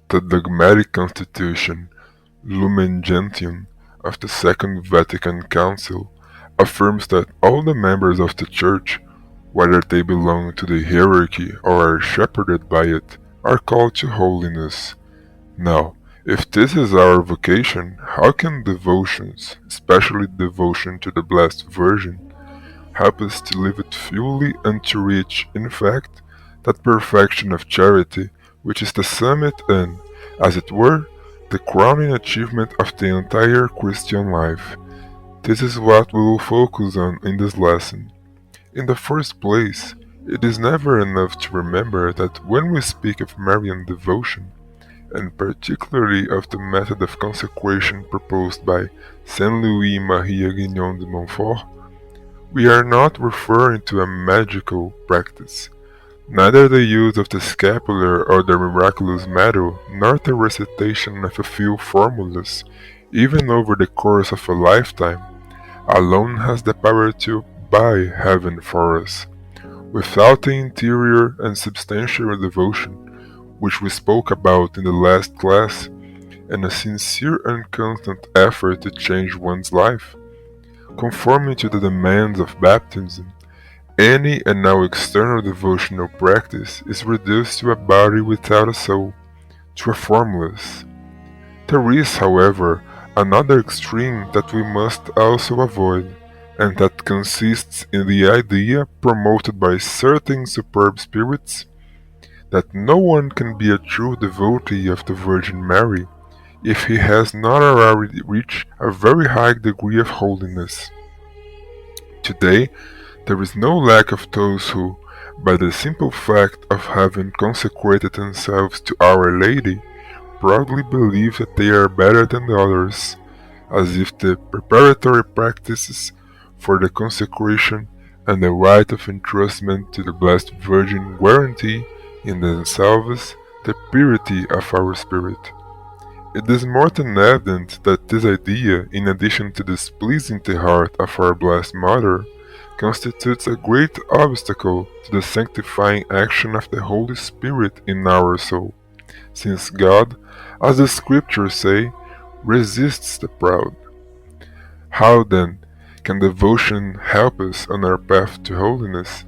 The dogmatic constitution, Lumen Gentium, of the Second Vatican Council affirms that all the members of the Church, whether they belong to the hierarchy or are shepherded by it, are called to holiness. Now, if this is our vocation, how can devotions, especially devotion to the Blessed Virgin, help us to live it fully and to reach, in fact, that perfection of charity which is the summit and, as it were, the crowning achievement of the entire Christian life? This is what we will focus on in this lesson. In the first place, it is never enough to remember that when we speak of Marian devotion, and particularly of the method of consecration proposed by Saint Louis Marie Guignon de Montfort, we are not referring to a magical practice. Neither the use of the scapular or the miraculous medal, nor the recitation of a few formulas, even over the course of a lifetime, alone has the power to buy heaven for us. Without the interior and substantial devotion, which we spoke about in the last class, and a sincere and constant effort to change one's life, conforming to the demands of baptism, any and all external devotional practice is reduced to a body without a soul, to a formless. There is, however, another extreme that we must also avoid, and that consists in the idea promoted by certain superb spirits that no one can be a true devotee of the Virgin Mary if he has not already reached a very high degree of holiness. Today, there is no lack of those who, by the simple fact of having consecrated themselves to Our Lady, proudly believe that they are better than the others, as if the preparatory practices for the consecration and the rite of entrustment to the Blessed Virgin guarantee in themselves the purity of our spirit. It is more than evident that this idea, in addition to displeasing the heart of our Blessed Mother, constitutes a great obstacle to the sanctifying action of the Holy Spirit in our soul, since God, as the Scriptures say, resists the proud. How, then, can devotion help us on our path to holiness?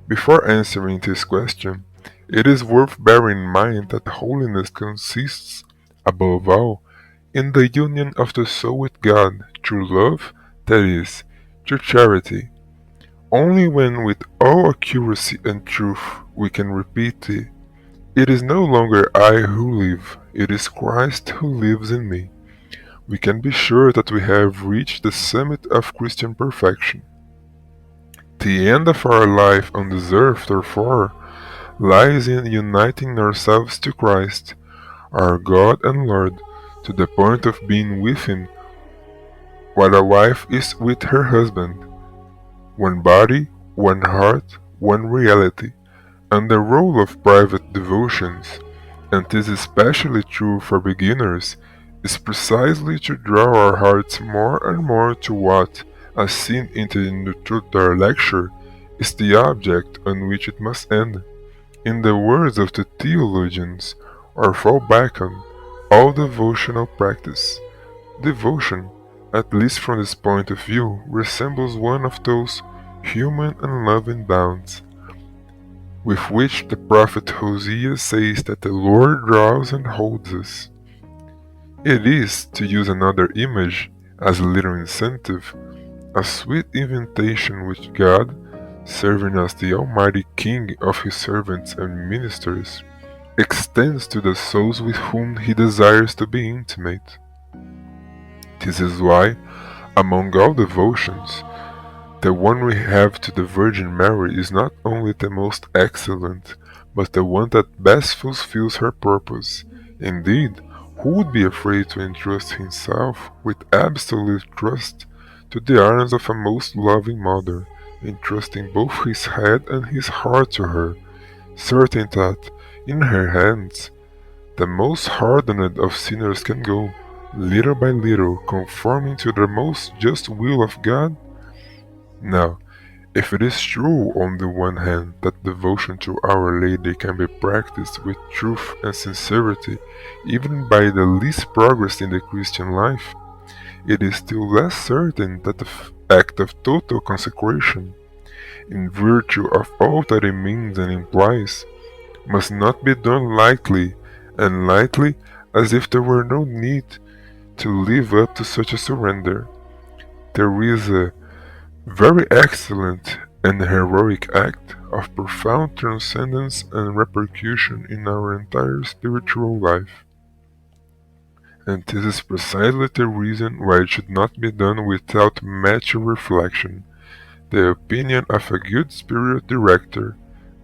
Before answering this question, it is worth bearing in mind that holiness consists, above all, in the union of the soul with God through love, that is, through charity. Only when with all accuracy and truth we can repeat it is no longer I who live, it is Christ who lives in me, we can be sure that we have reached the summit of Christian perfection. The end of our life on this earth, therefore, lies in uniting ourselves to Christ, our God and Lord, to the point of being with Him, what a wife is with her husband, one body, one heart, one reality, and the role of private devotions, and this is especially true for beginners, is precisely to draw our hearts more and more to what, as seen in the introductory lecture, is the object on which it must end. In the words of the theologians, or fall back on, all devotional practice. Devotion, at least from this point of view, resembles one of those human and loving bounds with which the prophet Hosea says that the Lord draws and holds us. It is, to use another image as a little incentive, a sweet invitation which God, serving as the Almighty King of His servants and ministers, extends to the souls with whom He desires to be intimate. This is why, among all devotions, the one we have to the Virgin Mary is not only the most excellent, but the one that best fulfills her purpose. Indeed, who would be afraid to entrust himself with absolute trust to the arms of a most loving mother, entrusting both his head and his heart to her, certain that, in her hands, the most hardened of sinners can go, little by little, conforming to the most just will of God? Now, If it is true on the one hand that devotion to Our Lady can be practiced with truth and sincerity even by the least progress in the Christian life, it is still less certain that the act of total consecration, in virtue of all that it means and implies, must not be done lightly, and lightly as if there were no need to live up to such a surrender. There is a very excellent and heroic act of profound transcendence and repercussion in our entire spiritual life. And this is precisely the reason why it should not be done without mature reflection, the opinion of a good spiritual director,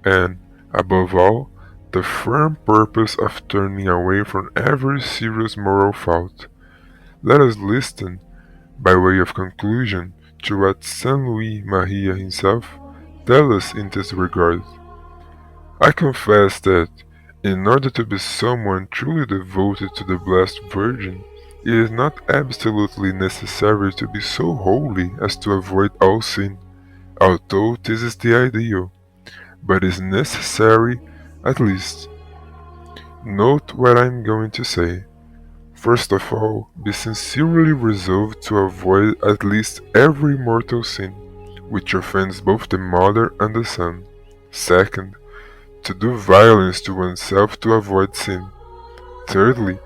and, above all, the firm purpose of turning away from every serious moral fault. Let us listen, by way of conclusion, to what Saint Louis Maria himself tells us in this regard. I confess that, in order to be someone truly devoted to the Blessed Virgin, it is not absolutely necessary to be so holy as to avoid all sin, although this is the ideal, but is necessary at least. Note what I am going to say. First of all, be sincerely resolved to avoid at least every mortal sin, which offends both the Mother and the Son. Second, to do violence to oneself to avoid sin. Thirdly,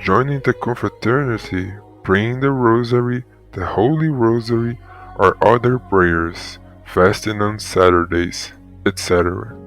join in the confraternity, praying the Rosary, the Holy Rosary, or other prayers, fasting on Saturdays, etc.